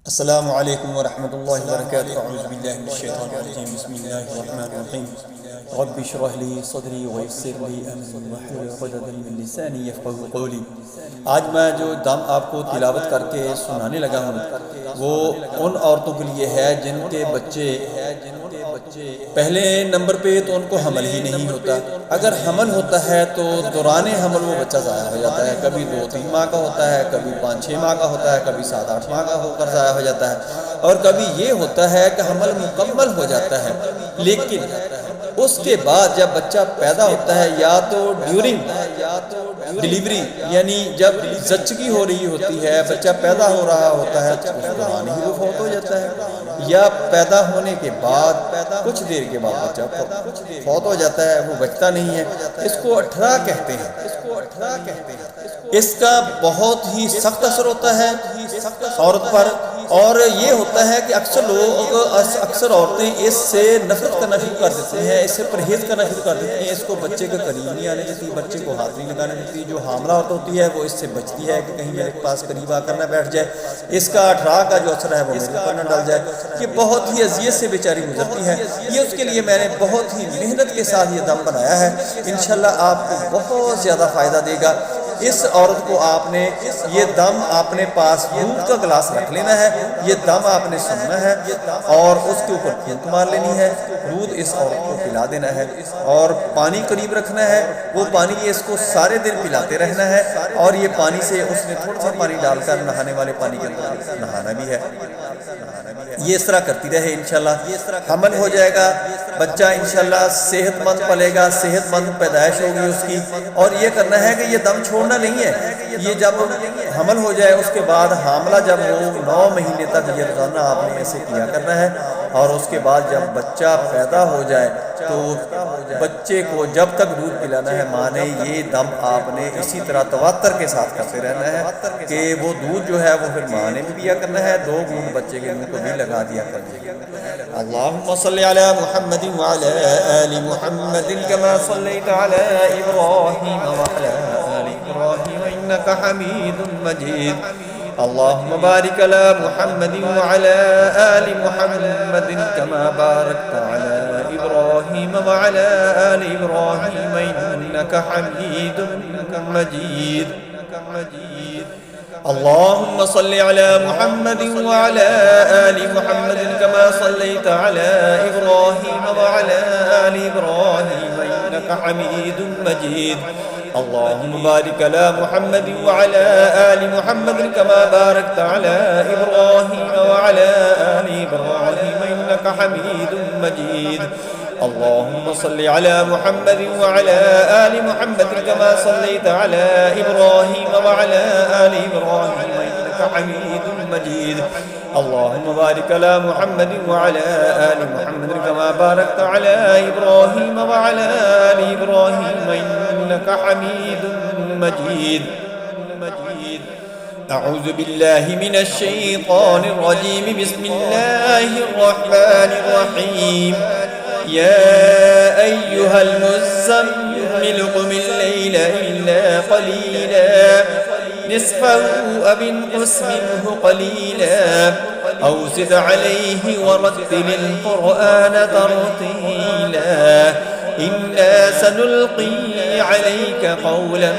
السلام علیکم ورحمۃ اللہ وبرکاتہ اعوذ باللہ من الشیطان الرجیم بسم اللہ الرحمن الرحیم رب اشرح لی صدری ویسر لی امری واحلل عقدۃ من لسانی یفقهوا قولی۔ آج میں جو دم آپ کو تلاوت کر کے سنانے لگا ہوں وہ ان عورتوں کے لیے ہے جن کے بچے پہلے نمبر پہ تو ان کو حمل ہی نہیں ہوتا، اگر حمل ہوتا ہے تو دوران حمل وہ بچہ ضائع ہو جاتا ہے، کبھی 2-3 ماہ کا ہوتا ہے، کبھی 5-6 ماہ کا ہوتا ہے، کبھی 7-8 ماہ کا ہو کر ضائع ہو جاتا ہے، اور کبھی یہ ہوتا ہے کہ حمل مکمل ہو جاتا ہے لیکن اس کے بعد جب بچہ پیدا ہوتا ہے یا تو ڈیورنگ ڈیلیوری یعنی جب زچگی ہو رہی ہوتی ہے، بچہ پیدا ہو رہا ہوتا ہے تو اس دوران ہی وہ فوت ہو جاتا ہے، یا پیدا ہونے کے بعد کچھ دیر کے بعد بچہ فوت ہو جاتا ہے، وہ بچتا نہیں ہے۔ اس کو اٹھرا کہتے ہیں۔ اس کا بہت ہی سخت اثر ہوتا ہے عورت پر، اور یہ ہوتا ہے کہ اکثر عورتیں اس سے نفرت کرنا شروع کر دیتی ہیں، اس سے پرہیز کرنا شروع کر دیتی ہیں، اس کو بچے کے قریب نہیں آنے دیتی، بچے کو ہاتھ نہیں لگانے دیتی۔ جو حاملہ عورت ہوتی ہے وہ اس سے بچتی ہے کہ کہیں میرے پاس قریب آ کر نہ بیٹھ جائے، اس کا اٹھرا کا جو اثر ہے وہ میرے پر نہ ڈال جائے۔ یہ بہت ہی اذیت سے بیچاری گزرتی ہے، یہ اس کے لیے میں نے بہت ہی محنت کے ساتھ یہ دم بنایا ہے، انشاءاللہ آپ کو بہت زیادہ فائدہ دے گا۔ اس عورت کو آپ نے یہ دم اپنے پاس دودھ کا گلاس رکھ لینا ہے، یہ دم آپ نے سننا ہے اور اس کے اوپر پھونک مار لینی ہے، دودھ اس عورت کو پلا دینا ہے اور پانی قریب رکھنا ہے، وہ پانی اس کو سارے دن پلاتے رہنا ہے، اور یہ پانی سے اس نے تھوڑا سا پانی ڈال کر نہانے والے پانی کے اندر نہانا بھی ہے۔ یہ اس طرح کرتی رہے، انشاءاللہ حمل ہو جائے گا، بچہ انشاءاللہ صحت مند پلے گا، صحت مند پیدائش ہوگی اس کی۔ اور یہ کرنا ہے کہ یہ دم چھوڑنا نہیں ہے، یہ جب حمل ہو جائے اس کے بعد حاملہ جب ہو 9 مہینے تک یہ روزانہ آپ نے ایسے کیا کرنا ہے، اور اس کے بعد جب بچہ پیدا ہو جائے تو بچے کو جب تک دودھ پلانا ہے ماں نے، یہ دم آپ نے اسی طرح تواتر کے ساتھ کرتے رہنا ہے کہ وہ دودھ جو ہے وہ پھر ماں نے بھی پیا کرنا ہے، 2 بوند بچے کے منہ کو بھی لگا دیا کرنا ہے۔ اللہم صلی علی محمد وعلی آل محمد کما صلیت علی ابراہیم وعلی آل ابراہیم انک حمید مجید۔ اللہم بارک علی محمد وعلی آل محمد کما بارکت علی ابراہیم وعلی آل ابراہیم انک حمید مجید۔ اللهم صل على محمد وعلى آل محمد كما صليت على إبراهيم وعلى آل إبراهيم إنك حميد مجيد۔ اللهم بارك على محمد وعلى آل محمد كما باركت على إبراهيم وعلى آل إبراهيم إنك حميد مجيد۔ اللهم صل على محمد وعلى آل محمد كما صليت على إبراهيم وعلى آل إبراهيم إنك حميد مجيد۔ اللهم بارك على محمد وعلى آل محمد كما باركت على إبراهيم وعلى آل إبراهيم إنك حميد مجيد۔ أعوذ بالله من الشيطان الرجيم، بسم الله الرحمن الرحيم۔ يا أيها المزمل قم الليل إلا قليلا نصفه أو انقص منه قليلا أو زد عليه ورتل القرآن ترتيلا إنا سنلقي عليك قولا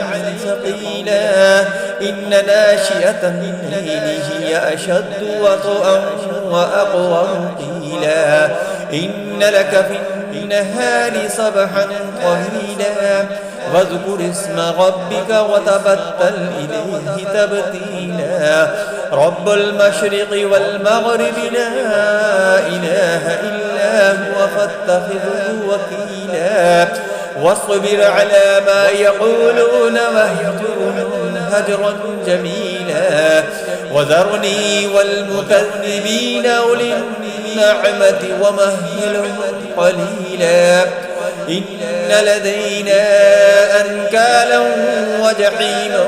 ثقيلا إن ناشئة الليل هي أشد وطئا وأقوم قيلا إن لك في النهار سبحا طويلا واذكر اسم ربك وتبتل إليه تبتيلا رب المشرق والمغرب لا إله إلا هو فاتخذه وكيلا واصبر على ما يقولون واهجرهم هجرا جميلا وذرني والمكذبين أولي النعمة ومهلهم قليلا إن لدينا أنكالا وجحيما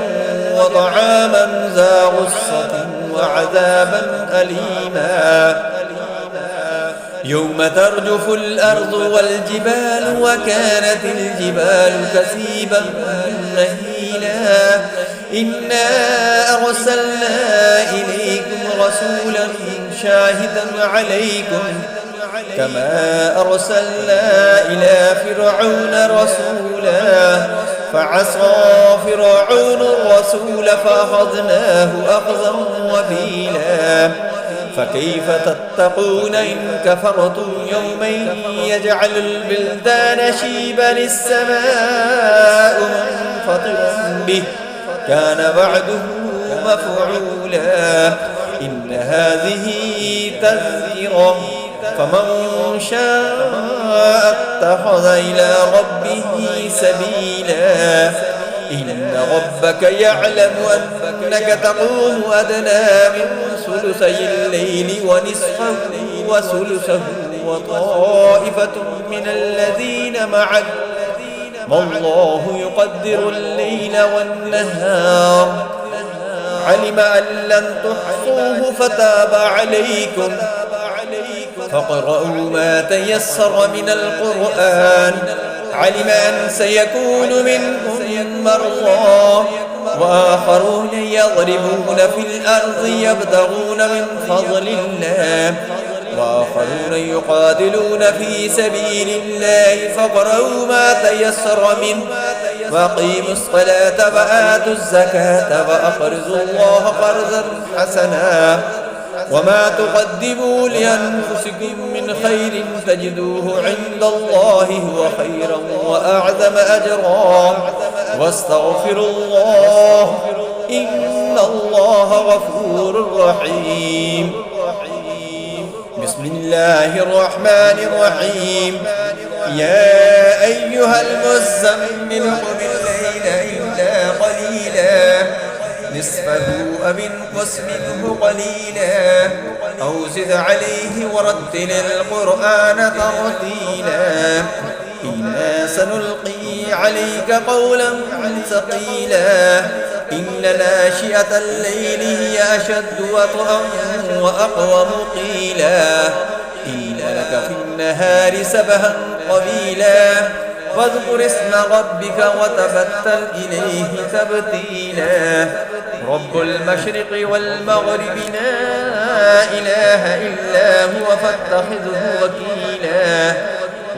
وطعاما ذا غصة وعذابا أليما يوم ترجف الأرض والجبال وكانت الجبال كثيبا مهيلا إنا أرسلنا إليكم رسولا شاهدا عليكم كما أرسلنا إلى فرعون رسولا فعصى فرعون الرسول فأخذناه أخذا وبيلا فكيف تتقون إن كفرتم يوما يجعل البلدان شيبا السماء منفطر به كان وعده مفعولا إن هذه تذكرة فمن شاء اتخذ إلى ربه سبيلا إن ربك يعلم أنك تقوم أدنى من ثلثي الليل ونصفه وثلثه وطائفة من الذين معك والله يقدر الليل والنهار علم أن لن تحصوه فتاب عليكم فاقرؤوا ما تيسر من القرآن علم أن سيكون منكم مرضى وآخرون يضربون في الأرض يبتغون من فضل الله وآخرون يقاتلون في سبيل الله فاقرؤوا ما تيسر منه وأقيموا الصلاة وآتوا الزكاة وأقرضوا الله قرضا حسنا وما تقدموا لأنفسكم من خير تجدوه عند الله هو خيرا وأعظم أجرا واستغفروا الله إن الله غفور رحيم بسم الله الرحمن الرحيم يا أيها المزمل قم الليل إلا قليلا نصفه أو انقص منه قليلا أو زد عليه ورتل القرآن ترتيلا إنا سنلقي عليك قولا ثقيلا إن ناشئة الليل هي أشد وطئا وأقوم قيلا إن لك في النهار سبها طويلا واذكر اسم ربك وتبتل إليه تبتيلا رب المشرق والمغرب لا إله إلا هو فاتخذه وكيلا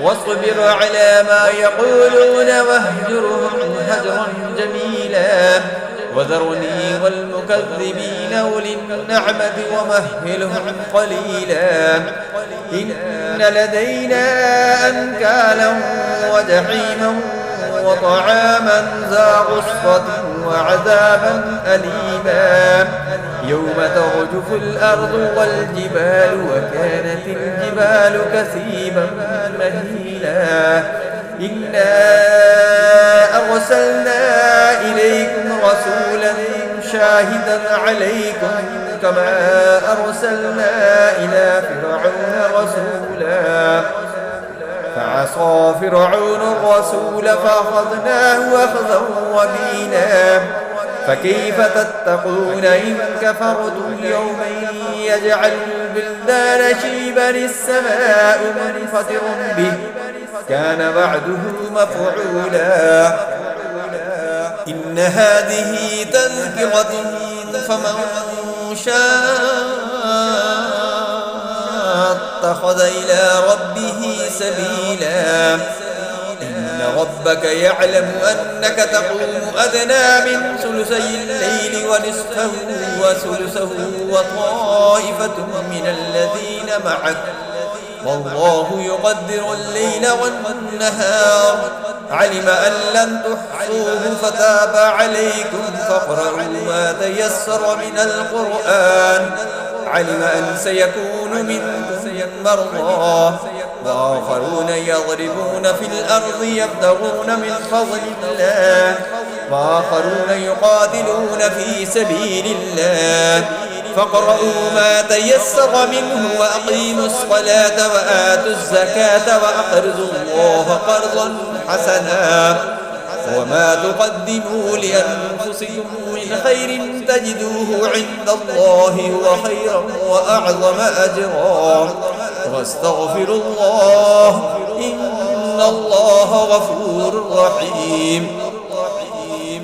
واصبر على ما يقولون واهجرهم هجرا جميلا وذرني والمكذبين أولي النعمة ومهلهم قليلا إن لدينا أنكالا وجحيما وطعاما ذا غصة وعذابا أليما يوم ترجف الأرض والجبال وكانت الجبال كثيبا مهيلا إنا أرسلنا إليكم رسولا شاهدا عليكم كما أرسلنا إلى فرعون رسولا فعصى فرعون الرسول فأخذناه أخذا وبيلا فكيف تتقون إن كفرتم يوما يجعل البلدان شيبا السماء منفطر به كان وعده مفعولا إن هذه تذكرة فمن شاء اتخذ إلى ربه سبيلا إن ربك يعلم أنك تقوم أدنى من ثلثي الليل ونصفه وثلثه وطائفة من الذين معك والله يقدر الليل والنهار علم أن لن تحصوه فتاب عليكم فاقرؤوا ما تيسر من القرآن علم أن سيكون منكم مرضى وآخرون يضربون في الأرض يبتغون من فضل الله وآخرون يقاتلون في سبيل الله فاقرؤوا ما تيسر منه وأقيموا الصلاة وآتوا الزكاة وأقرضوا الله قرضا حسنا وما تقدموا لأنفسكم من خير تجدوه عند الله هو خيرا وأعظم أجرا واستغفروا الله إن الله غفور رحيم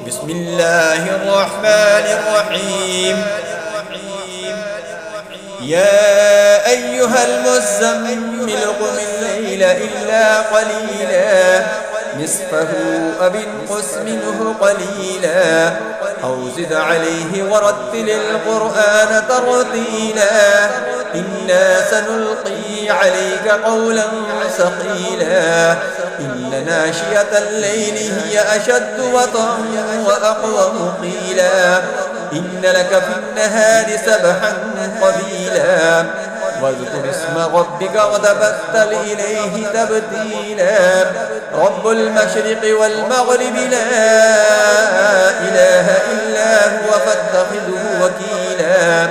بسم الله الرحمن الرحيم يا أيها المزمل قم الليل إلا قليلا نصفه أو انقص منه قليلا أو زد عليه ورتل القرآن ترتيلا إنا سنلقي عليك قولا ثقيلا إن ناشئة الليل هي أشد وطئا وأقوم قيلا إن لك في النهار سبحا طويلا واذكر اسم ربك وتبتل إليه تبتيلا رب المشرق والمغرب لا إله إلا هو فاتخذه وكيلا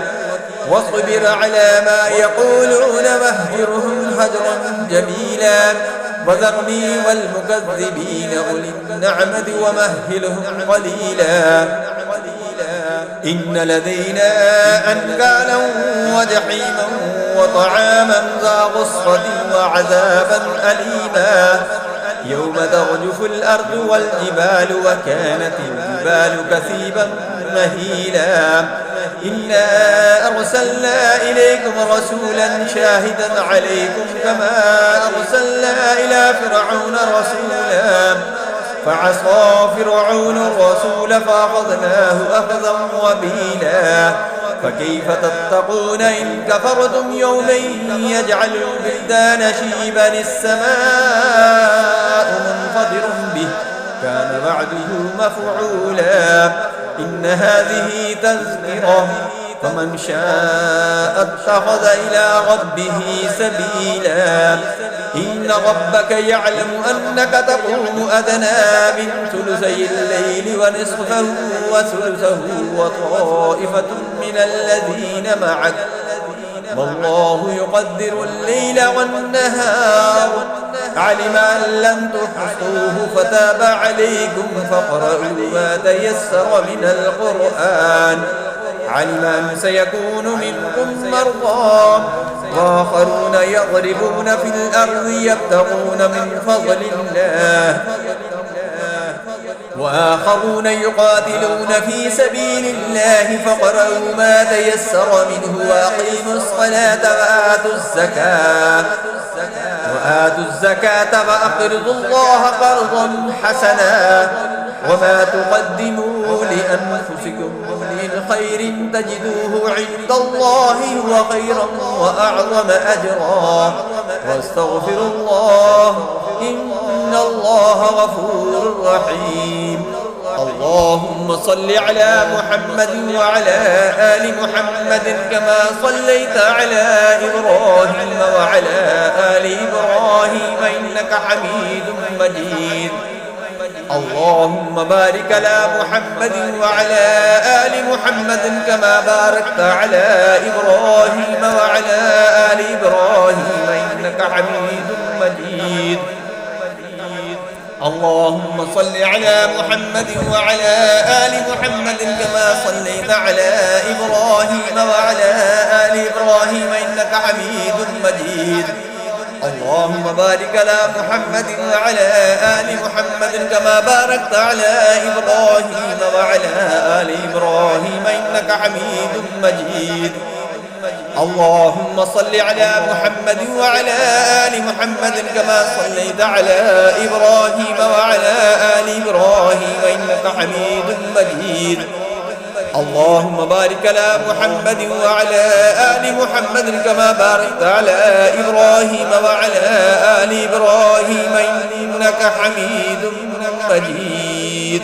واصبر على ما يقولون واهجرهم هجرا جميلا وذرني والمكذبين أولي النعمة ومهلهم قليلا إن لدينا أنكالا وجحيما وطعاما ذا غصة وعذابا أليما يوم ترجف الأرض والجبال وكانت الجبال كثيبا مهيلا إنا أرسلنا إليكم رسولا شاهدا عليكم كما أرسلنا إلى فرعون رسولا فعصى فرعون الرسول فأخذناه أخذا وبيلا فكيف تتقون إن كفرتم يوما يجعل البلدان شيبا السماء منفطر به كان وعده مفعولا إن هذه تذكرة فمن شاء اتخذ إلى ربه سبيلا إن ربك يعلم أنك تقوم أدنى من ثلثي الليل ونصفه وثلثه وطائفة من الذين معك والله يقدر الليل والنهار علم أن لن تحصوه فتاب عليكم فاقرؤوا ما تيسر من القرآن علم أن سيكون منكم مرضى وآخرون يضربون في الأرض يبتغون من فضل الله وآخرون يقاتلون في سبيل الله فاقرؤوا ما تيسر منه وأقيموا الصلاة وآتوا الزكاة وأقرضوا الله قرضا حسنا وما تقدموا لأنفسكم من خير تجدوه عند الله هو خيرا وأعظم أجرا واستغفروا الله إن الله غفور رحيم اللهم صل على محمد وعلى آل محمد كما صليت على إبراهيم وعلى آل إبراهيم إنك حميد مجيد اللهم بارك على محمد وعلى آل محمد كما باركت على إبراهيم وعلى آل إبراهيم إنك حميد مجيد اللهم صل على محمد وعلى آل محمد كما صليت على إبراهيم وعلى آل إبراهيم إنك حميد مجيد اللهم بارك على محمد وعلى آل محمد كما باركت على إبراهيم وعلى آل إبراهيم إنك حميد مجيد اللهم صل على محمد وعلى آل محمد كما صليت على إبراهيم وعلى آل إبراهيم إنك حميد مجيد اللهم بارك على محمد وعلى آل محمد كما باركت على إبراهيم وعلى آل إبراهيم إنك حميد مجيد